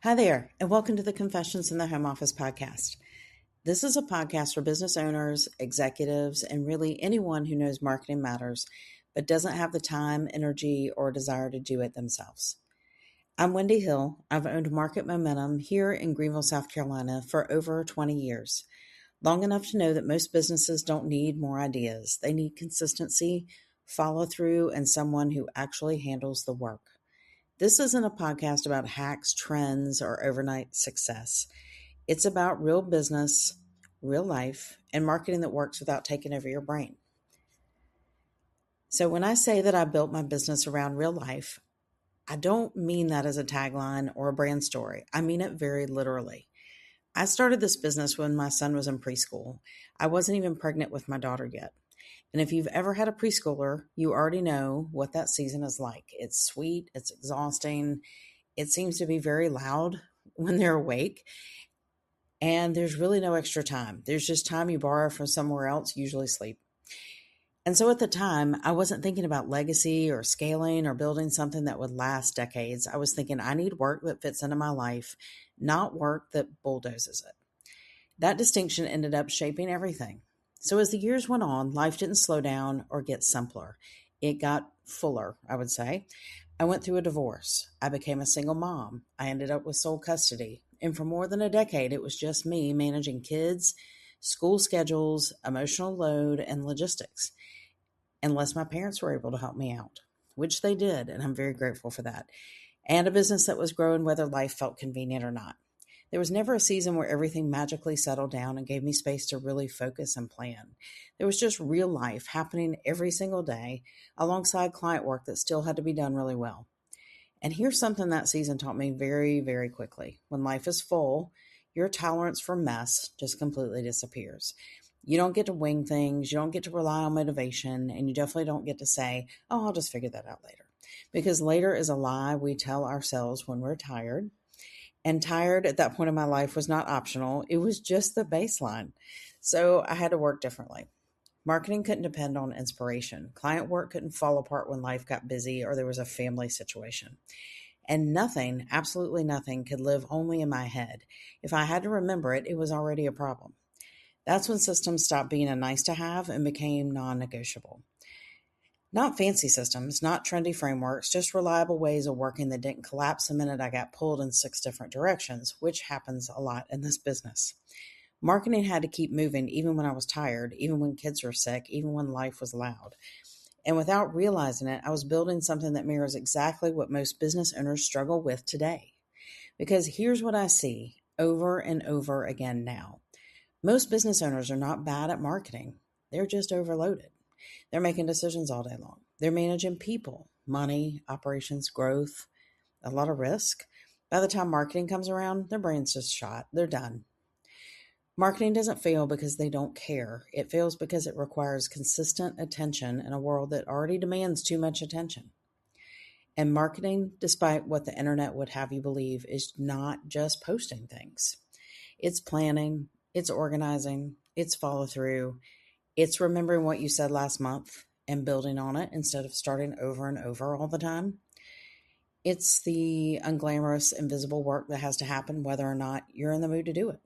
Hi there, and welcome to the Confessions in the Home Office podcast. This is a podcast for business owners, executives, and really anyone who knows marketing matters but doesn't have the time, energy, or desire to do it themselves. I'm Wendy Hill. I've owned Market Momentum here in Greenville, South Carolina for over 20 years, long enough to know that most businesses don't need more ideas. They need consistency, follow through, and someone who actually handles the work. This isn't a podcast about hacks, trends, or overnight success. It's about real business, real life, and marketing that works without taking over your brain. So when I say that I built my business around real life, I don't mean that as a tagline or a brand story. I mean it very literally. I started this business when my son was in preschool. I wasn't even pregnant with my daughter yet. And if you've ever had a preschooler, you already know what that season is like. It's sweet, it's exhausting, it seems to be very loud when they're awake, and there's really no extra time. There's just time you borrow from somewhere else, usually sleep. And so at the time, I wasn't thinking about legacy or scaling or building something that would last decades. I was thinking I need work that fits into my life, not work that bulldozes it. That distinction ended up shaping everything. So as the years went on, life didn't slow down or get simpler. It got fuller, I would say. I went through a divorce. I became a single mom. I ended up with sole custody. And for more than a decade, it was just me managing kids, school schedules, emotional load, and logistics, unless my parents were able to help me out, which they did, and I'm very grateful for that. And a business that was growing whether life felt convenient or not. There was never a season where everything magically settled down and gave me space to really focus and plan. There was just real life happening every single day alongside client work that still had to be done really well. And here's something that season taught me very, very quickly. When life is full, your tolerance for mess just completely disappears. You don't get to wing things, you don't get to rely on motivation, and you definitely don't get to say, oh, I'll just figure that out later. Because later is a lie we tell ourselves when we're tired. And tired at that point in my life was not optional. It was just the baseline. So I had to work differently. Marketing couldn't depend on inspiration. Client work couldn't fall apart when life got busy or there was a family situation. And nothing, absolutely nothing, could live only in my head. If I had to remember it, it was already a problem. That's when systems stopped being a nice to have and became non-negotiable. Not fancy systems, not trendy frameworks, just reliable ways of working that didn't collapse the minute I got pulled in 6 different directions, which happens a lot in this business. Marketing had to keep moving even when I was tired, even when kids were sick, even when life was loud. And without realizing it, I was building something that mirrors exactly what most business owners struggle with today. Because here's what I see over and over again now. Most business owners are not bad at marketing. They're just overloaded. They're making decisions all day long. They're managing people, money, operations, growth, a lot of risk. By the time marketing comes around, their brain's just shot. They're done. Marketing doesn't fail because they don't care. It fails because it requires consistent attention in a world that already demands too much attention. And marketing, despite what the internet would have you believe, is not just posting things. It's planning, it's organizing, it's follow through, it's remembering what you said last month and building on it instead of starting over and over all the time. It's the unglamorous, invisible work that has to happen whether or not you're in the mood to do it.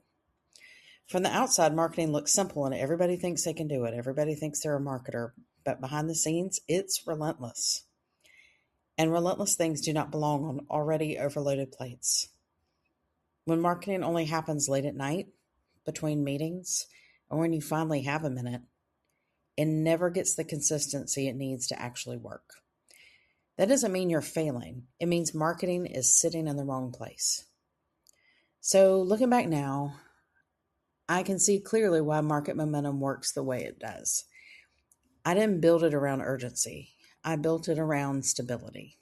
From the outside, marketing looks simple and everybody thinks they can do it. Everybody thinks they're a marketer, but behind the scenes, it's relentless. And relentless things do not belong on already overloaded plates. When marketing only happens late at night, between meetings, or when you finally have a minute, it never gets the consistency it needs to actually work. That doesn't mean you're failing. It means marketing is sitting in the wrong place. So looking back now, I can see clearly why market momentum works the way it does. I didn't build it around urgency. I built it around stability.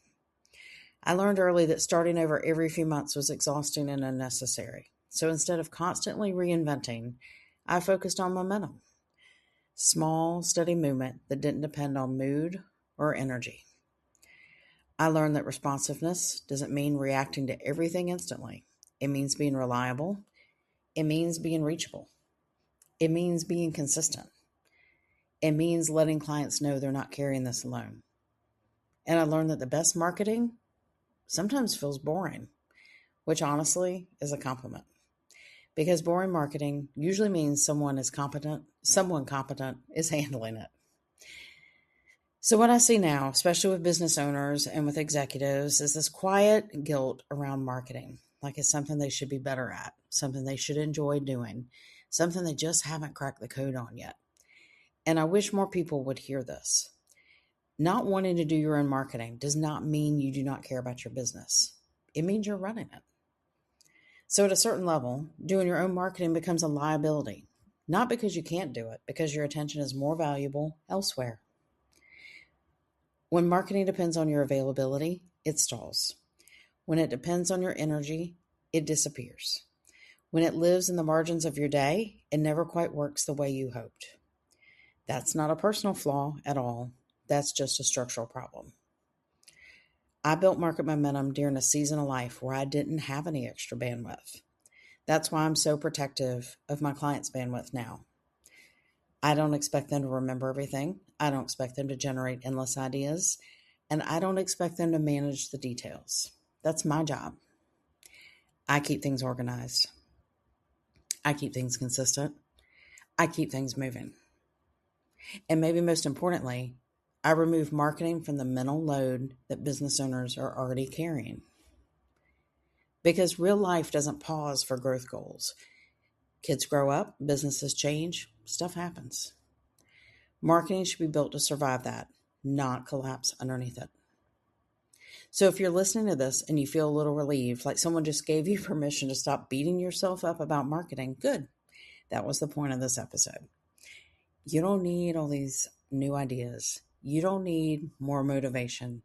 I learned early that starting over every few months was exhausting and unnecessary. So instead of constantly reinventing, I focused on momentum. Small, steady movement that didn't depend on mood or energy. I learned that responsiveness doesn't mean reacting to everything instantly. It means being reliable. It means being reachable. It means being consistent. It means letting clients know they're not carrying this alone. And I learned that the best marketing sometimes feels boring. which honestly is a compliment because boring marketing usually means someone competent is handling it. So what I see now, especially with business owners and with executives, is this quiet guilt around marketing. Like it's something they should be better at, something they should enjoy doing, something they just haven't cracked the code on yet. And I wish more people would hear this. Not wanting to do your own marketing does not mean you do not care about your business. It means you're running it. So at a certain level, doing your own marketing becomes a liability, not because you can't do it, because your attention is more valuable elsewhere. When marketing depends on your availability, it stalls. When it depends on your energy, it disappears. When it lives in the margins of your day, it never quite works the way you hoped. That's not a personal flaw at all. That's just a structural problem. I built market momentum during a season of life where I didn't have any extra bandwidth. That's why I'm so protective of my clients' bandwidth now. I don't expect them to remember everything. I don't expect them to generate endless ideas. And I don't expect them to manage the details. That's my job. I keep things organized. I keep things consistent. I keep things moving. And maybe most importantly, I remove marketing from the mental load that business owners are already carrying. Because real life doesn't pause for growth goals. Kids grow up, businesses change, stuff happens. Marketing should be built to survive that, not collapse underneath it. So if you're listening to this and you feel a little relieved, like someone just gave you permission to stop beating yourself up about marketing, good. That was the point of this episode. You don't need all these new ideas. You don't need more motivation.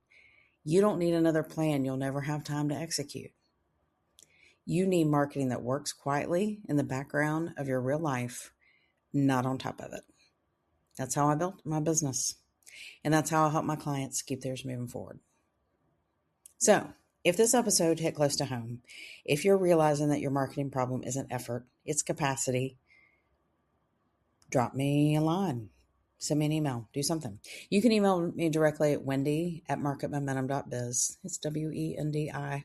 You don't need another plan you'll never have time to execute. You need marketing that works quietly in the background of your real life, not on top of it. That's how I built my business. And that's how I help my clients keep theirs moving forward. So, if this episode hit close to home, if you're realizing that your marketing problem isn't effort, it's capacity, drop me a line. Send me an email. Do something. You can email me directly at wendy@marketmomentum.biz. It's WENDI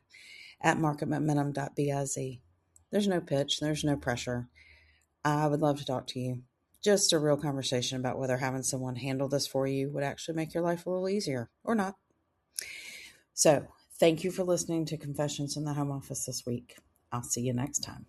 at marketmomentum.biz. There's no pitch. There's no pressure. I would love to talk to you. Just a real conversation about whether having someone handle this for you would actually make your life a little easier or not. So, thank you for listening to Confessions in the Home Office this week. I'll see you next time.